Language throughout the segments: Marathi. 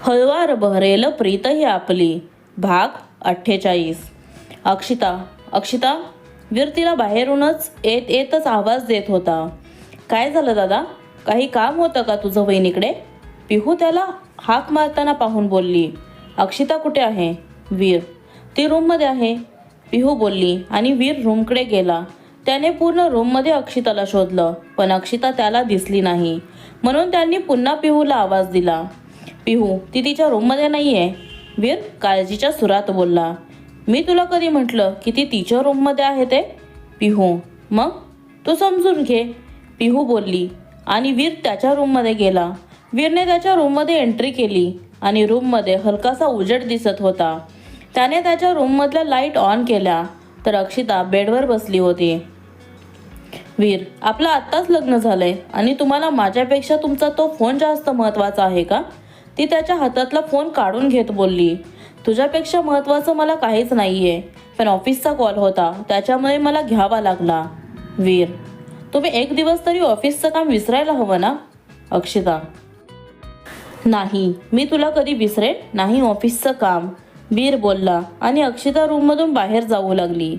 हळवार बहरेल प्रीत ही आपली. भाग 48. अक्षिता अक्षिता वीर तिला बाहेरूनच येतच आवाज देत होता. काय झालं दादा? काही काम होतं का तुझं वहिनीकडे? पिहू त्याला हाक मारताना पाहून बोलली. अक्षिता कुठे आहे? वीर, ती रूममध्ये आहे, पिहू बोलली आणि वीर रूमकडे गेला. त्याने पूर्ण रूममध्ये अक्षिताला शोधलं, पण अक्षिता त्याला दिसली नाही. म्हणून त्यांनी पुन्हा पिहूला आवाज दिला. पिहू, ती तिच्या रूममध्ये नाही आहे, वीर काळजीच्या सुरात बोलला. मी तुला कधी म्हटलं की ती तिच्या रूममध्ये आहे ते? पिहू, मग तू समजून घे, पिहू बोलली आणि वीर त्याच्या रूममध्ये गेला. वीरने त्याच्या रूममध्ये एंट्री केली आणि रूममध्ये हलकासा उजेड दिसत होता. त्याने त्याच्या रूममधल्या लाईट ऑन केल्या तर अक्षिता बेडवर बसली होती. वीर, आपलं आत्ताच लग्न झालंय आणि तुम्हाला माझ्यापेक्षा तुमचा तो फोन जास्त महत्त्वाचा आहे का? ती त्याच्या हातातला फोन काढून घेत बोलली. तुझ्यापेक्षा महत्त्वाचं मला काहीच नाहीये, पण ऑफिसचा कॉल होता त्याच्यामुळे मला घ्यावा लागला. वीर, तुम्ही एक दिवस तरी ऑफिसचं काम विसरायला हवं ना? अक्षिता, नाही, मी तुला कधी विसरेन नाही ऑफिसचं काम, वीर बोलला आणि अक्षिता रूममधून बाहेर जाऊ लागली.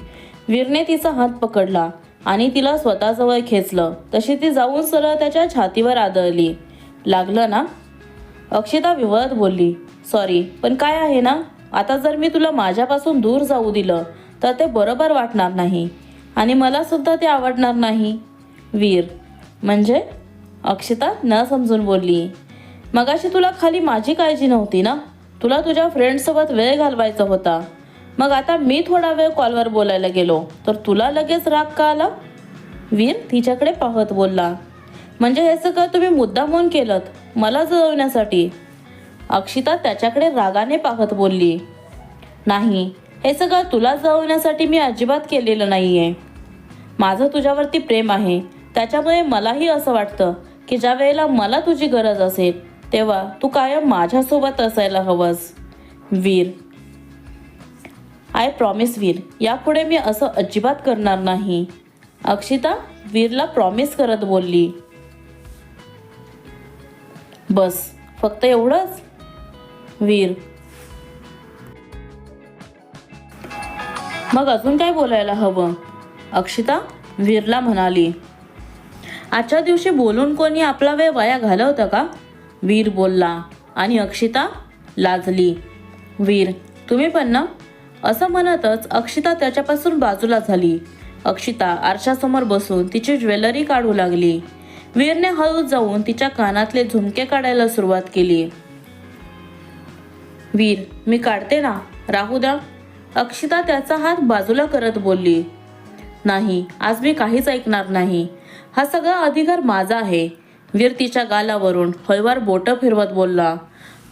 वीरने तिचा हात पकडला आणि तिला स्वतःजवळ खेचलं. तशी ती जाऊन सरळ त्याच्या छातीवर आदळली. लागलं ना? अक्षिता विवळत बोलली. सॉरी, पण काय आहे ना, आता जर मी तुला माझ्यापासून दूर जाऊ दिलं तर ते बरोबर वाटणार नाही आणि मला सुद्धा ते आवडणार नाही. वीर, म्हणजे? अक्षिता न समजून बोलली. मगाशी तुला खाली माझी काळजी नव्हती ना? तुला तुझ्या फ्रेंड्ससोबत वेळ घालवायचा होता. मग आता मी थोडा वेळ कॉलवर बोलायला गेलो तर तुला लगेच राग का आला? वीर तिच्याकडे पाहत बोलला. म्हणजे हे सगळं तुम्ही मुद्दामून केलं मला जळवण्यासाठी? अक्षिता त्याच्याकडे रागाने पाहत बोलली. नाही, हे सगळं तुला जळवण्यासाठी मी अजिबात केलेलं नाहीये. माझं तुझ्यावरती प्रेम आहे, त्याच्यामुळे मलाही असं वाटतं की ज्या वेळेला मला तुझी गरज असेल तेव्हा तू कायम माझ्यासोबत असायला हवंस. वीर, आय प्रॉमिस वीर, यापुढे मी असं अजिबात करणार नाही. अक्षिता वीरला प्रॉमिस करत बोलली. बस, फक्त एवढंच? वीर, मग अजून काय बोलायला हवं? अक्षिता वीरला म्हणाली. आजच्या दिवशी बोलून कोणी आपला वेळ वाया घालवतं का? वीर बोलला आणि अक्षिता लाजली. वीर, तुम्ही पण ना? असं म्हणतच अक्षिता त्याच्यापासून बाजूला झाली. अक्षिता आरशासमोर बसून तिची ज्वेलरी काढू लागली. वीरने हळू जाऊन तिच्या कानातले झुमके काढायला सुरुवात केली. वीर, मी काढते ना, राहू द्या. अक्षिता त्याचा हात बाजूला करत बोलली. नाही, आज मी काहीच ऐकणार नाही. हा सगळा अधिकार माझा आहे. वीर तिच्या गालावरून हळवार बोटं फिरवत बोलला.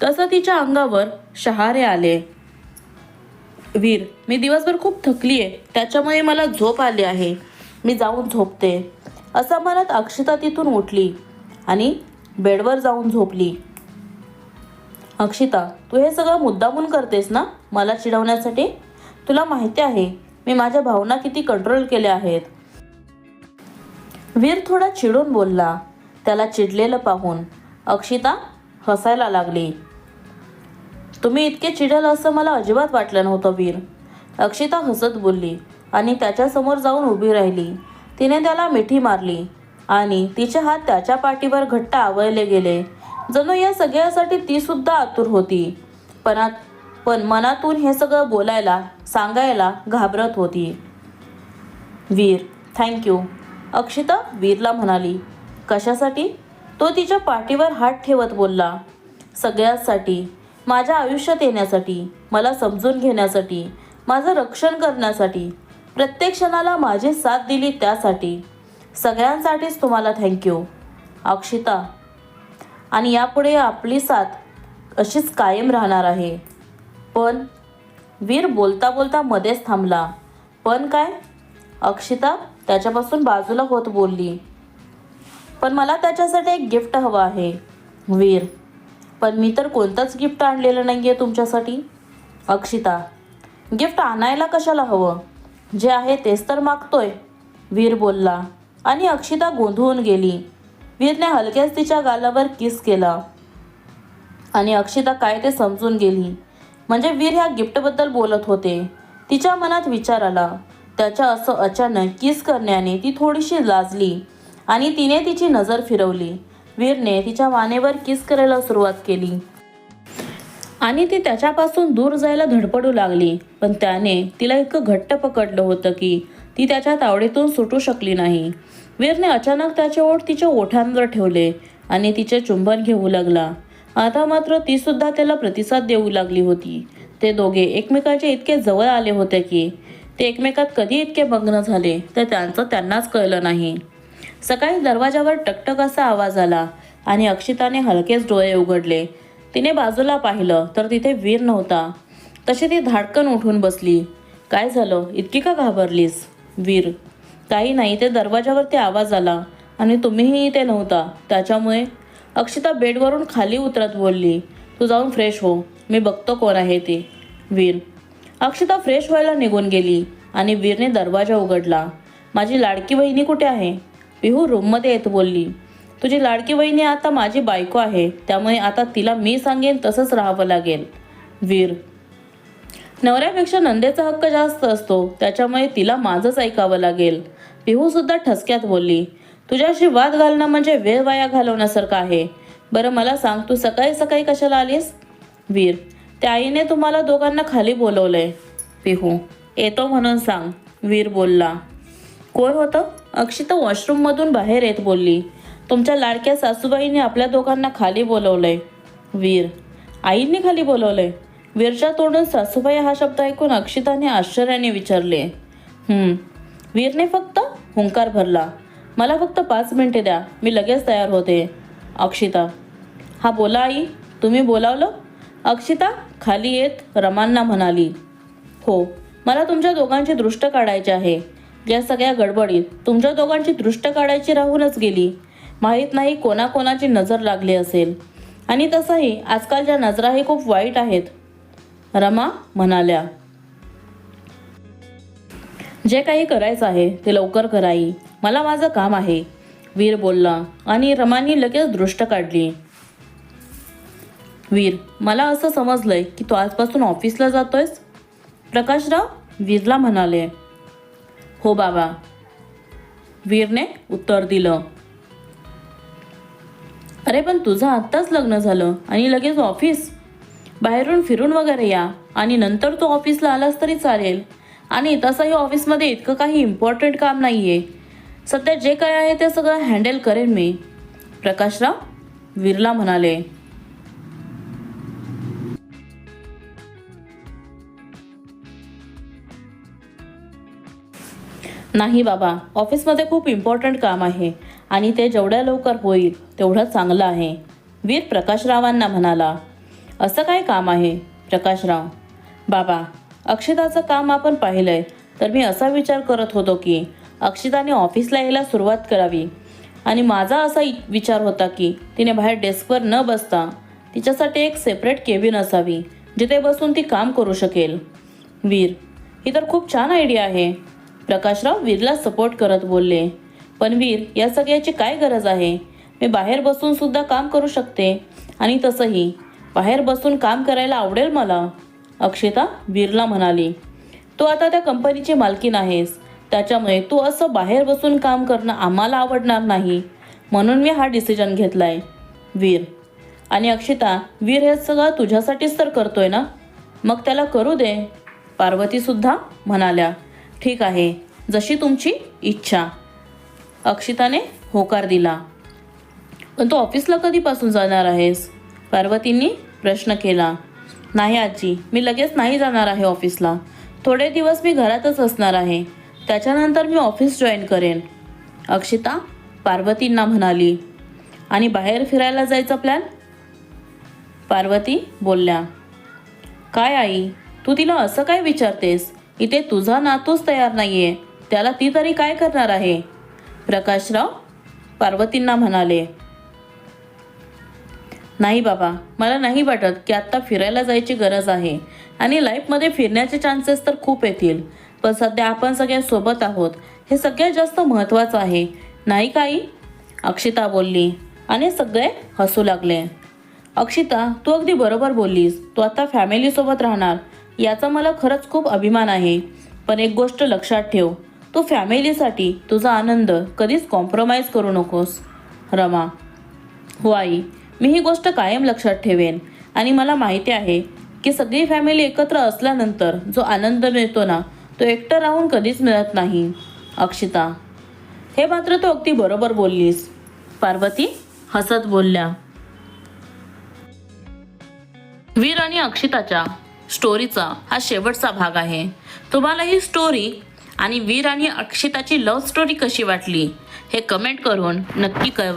तसं तिच्या अंगावर शहारे आले. वीर, मी दिवसभर खूप थकली आहे, त्याच्यामुळे मला झोप आली आहे, मी जाऊन झोपते. असं म्हणत अक्षिता तिथून उठली आणि बेडवर जाऊन झोपली. अक्षिता, तू हे सगळं मुद्दामून करतेस ना मला चिडवण्यासाठी? तुला माहिती आहे मी माझ्या भावना किती कंट्रोल केल्या आहेत. वीर थोडा चिडून बोलला. त्याला चिडलेलं पाहून अक्षिता हसायला लागली. तुम्ही इतके चिडेल असं मला अजिबात वाटलं नव्हतं वीर. अक्षिता हसत बोलली आणि त्याच्यासमोर जाऊन उभी राहिली. तिने त्याला मिठी मारली आणि तिचे हात त्याच्या पाठीवर घट्ट आवळले गेले. जणू या सगळ्यासाठी ती सुद्धा आतुर होती, पण मनातून हे सगळं बोलायला सांगायला घाबरत होती. वीर, थँक्यू, अक्षिता वीरला म्हणाली. कशासाठी? तो तिच्या पाठीवर हात ठेवत बोलला. सगळ्यासाठी, माझ्या आयुष्यात येण्यासाठी, मला समजून घेण्यासाठी, माझं रक्षण करण्यासाठी, प्रत्येक क्षणाला माझी साथ दिली त्यासाठी, सगळ्यांसाठीच तुम्हाला थँक्यू अक्षिता. आणि यापुढे आपली साथ अशीच कायम राहणार आहे. पण? वीर बोलता बोलता मध्येच थांबला. पण काय? अक्षिता त्याच्यापासून बाजूला होत बोलली. पण मला त्याच्यासाठी एक गिफ्ट हवं आहे. वीर, पण मी तर कोणतंच गिफ्ट आणलेलं नाही आहे तुमच्यासाठी. अक्षिता, गिफ्ट आणायला कशाला हवं? जे आहे तेच तर मागतोय, वीर बोलला आणि अक्षिता गोंधळून गेली. वीरने हलक्याच तिच्या गालावर किस केला. आणि अक्षिता काय ते समजून गेली. म्हणजे वीर ह्या गिफ्टबद्दल बोलत होते. तिच्या मनात विचार आला. त्याच्या असं अचानक किस करण्याने ती थोडीशी लाजली आणि तिने तिची नजर फिरवली. वीरने तिच्या मानेवर किस करायला सुरुवात केली आणि ती त्याच्यापासून दूर जायला धडपडू लागली. पण त्याने तिला इतकं घट्ट पकडलं होतं की ती त्याच्या तावडीतून सुटू शकली नाही. वीरने अचानक त्याचे ओठ तिच्या ओठांवर ठेवले आणि तिचे चुंबन घेऊ लागला. आता मात्र ती सुद्धा त्याला प्रतिसाद देऊ लागली होती. ते दोघे एकमेकांच्या इतके जवळ आले होते की ते एकमेकात कधी इतके मग्न झाले तर त्यांचं त्यांनाच कळलं नाही. सकाळी दरवाजावर टकटक असा आवाज आला आणि अक्षिताने हलकेच डोळे उघडले. तिने बाजूला पाहिलं तर तिथे वीर नव्हता. तशी ती धाडकन उठून बसली. काय झालं, इतकी का घाबरलीस? वीर: काही नाही, ते दरवाजावरती आवाज आला आणि तुम्हीही इथे नव्हता त्याच्यामुळे. अक्षिता बेडवरून खाली उतरत बोलली. तू जाऊन फ्रेश हो, मी बघतो कोण आहे ते. वीर. अक्षिता फ्रेश व्हायला निघून गेली आणि वीरने दरवाजा उघडला. माझी लाडकी बहिणी कुठे आहे? पिहू रूममध्ये येत बोलली. तुझी लाडकी बहिणी आता माझी बायको आहे, त्यामुळे आता तिला मी सांगेन तसंच राहावं लागेल. वीर. नवऱ्यापेक्षा नंदेचा हक्क जास्त असतो, त्याच्यामुळे तिला माझंच ऐकावं लागेल. पिहू सुद्धा ठसक्यात बोलली. तुझ्याशी वाद घालणं म्हणजे वेळ वाया घालवण्यासारखं आहे. बरं मला सांग, तू सकाळी सकाळी कशाला आलीस? वीर. त्या आईने तुम्हाला दोघांना खाली बोलवलंय. पिहू. येतो म्हणून सांग. वीर बोलला. कोण होतं? अक्षिता वॉशरूममधून बाहेर येत बोलली. तुमच्या लाडक्या सासूबाईंनी आपल्या दोघांना खाली बोलवलंय. वीर. आईंनी खाली बोलवलंय? वीरच्या तोंडून सासूबाई हा शब्द ऐकून अक्षिताने आश्चर्याने विचारले. वीरने फक्त हुंकार भरला. मला फक्त 5 मिनिटे द्या, मी लगेच तयार होते. अक्षिता. हा बोला आई, तुम्ही बोलावलं? अक्षिता खाली येत रमांना म्हणाली. हो, मला तुमच्या दोघांची दृष्ट काढायची आहे. या सगळ्या गडबडीत तुमच्या दोघांची दृष्ट काढायची राहूनच गेली. माहीत नाही कोणाकोणाची नजर लागली असेल. आणि तसंही आजकालच्या नजराही खूप वाईट आहेत. रमा म्हणाल्या. जे काही करायचं आहे ते लवकर कराई, मला माझं काम आहे. वीर बोलला आणि रमानी लगेच दृष्ट काढली. वीर. मला असं समजलंय की तू आजपासून ऑफिसला जातोयस? प्रकाशराव वीरला म्हणाले. हो बाबा, वीरने उत्तर दिलं. अरे पण तुझं आत्ताच लग्न झालं आणि लगेच ऑफिस? बाहेरून फिरून वगैरे या आणि नंतर तू ऑफिसला आलास तरी चालेल. आणि तसंही ऑफिसमध्ये इतकं काही इम्पॉर्टंट काम नाही आहे. सध्या जे काय आहे ते सगळं हँडल करेन मी. प्रकाशराव वीरला म्हणाले. नाही बाबा, ऑफिसमध्ये खूप इम्पॉर्टंट काम आहे आणि ते जेवढ्या लवकर होईल तेवढं चांगलं आहे. वीर प्रकाशरावांना म्हणाला. असं काय काम आहे? प्रकाशराव. बाबा, अक्षिताचं काम आपण पाहिलंय तर मी असा विचार करत होतो की अक्षिताने ऑफिसला यायला सुरुवात करावी. आणि माझा असा विचार होता की तिने बाहेर डेस्कवर न बसता तिच्यासाठी एक सेपरेट केबिन असावी जिथे बसून ती काम करू शकेल. वीर. ही तर खूप छान आयडिया आहे. प्रकाशराव वीरला सपोर्ट करत बोलले. पण वीर, या सगळ्याची काय गरज आहे? मी बाहेर बसून सुद्धा काम करू शकते आणि तसंही बाहेर बसून काम करायला आवडेल मला. अक्षिता वीरला म्हणाली. तू आता त्या कंपनीची मालकीण आहेस, त्याच्यामुळे तू असं बाहेर बसून काम करणं आम्हाला आवडणार नाही, म्हणून मी हा डिसिजन घेतलाय. वीर. आणि अक्षिता, वीर हे सगळं तुझ्यासाठीच तर करतोय ना, मग त्याला करू दे. पार्वती सुद्धा म्हणाल्या. ठीक आहे, जशी तुमची इच्छा. अक्षिताने होकार दिला. पण तू ऑफिसला कधीपासून जाणार आहेस? पार्वतींनी प्रश्न केला. नाही आजी, मी लगेच नाही जाणार आहे ऑफिसला. थोडे दिवस मी घरातच असणार आहे, त्याच्यानंतर मी ऑफिस जॉईन करेन. अक्षिता पार्वतींना म्हणाली. आणि बाहेर फिरायला जायचा प्लॅन? पार्वती बोलल्या. काय आई, तू तिला असं काय विचारतेस? इथे तुझा नातूच तयार नाहीये, त्याला ती तरी काय करणार आहे? प्रकाशराव पार्वतींना म्हणाले. नाही बाबा, मला नाही वाटत की आत्ता फिरायला जायची गरज आहे आणि लाईफमध्ये फिरण्याचे चान्सेस तर खूप येतील. पण सध्या आपण सगळे सोबत आहोत, हे सगळ्यात जास्त महत्त्वाचं आहे, नाही का आई? अक्षिता बोलली आणि सगळे हसू लागले. अक्षिता, तू अगदी बरोबर बोललीस. तू आता फॅमिलीसोबत राहणार याचा मला खरंच खूप अभिमान आहे. पण एक गोष्ट लक्षात ठेव, तू फॅमिलीसाठी तुझा आनंद कधीच कॉम्प्रोमाइज करू नकोस. रमा: हो आई, मी ही गोष्ट कायम लक्षात ठेवेन. आणि मला माहिती आहे की सगळी फॅमिली एकत्र असल्यानंतर जो आनंद मिळतो ना, तो एकटं राहून कधीच मिळत नाही. अक्षिता: हे मात्र तू अगदी बरोबर बोललीस. पार्वती हसत बोलल्या. वीर आणि अक्षिताच्या स्टोरीचा हा शेवटचा भाग आहे. तुम्हाला ही स्टोरी आणि वीर आणि अक्षिताची लव्ह स्टोरी कशी वाटली हे कमेंट करून नक्की कळवा.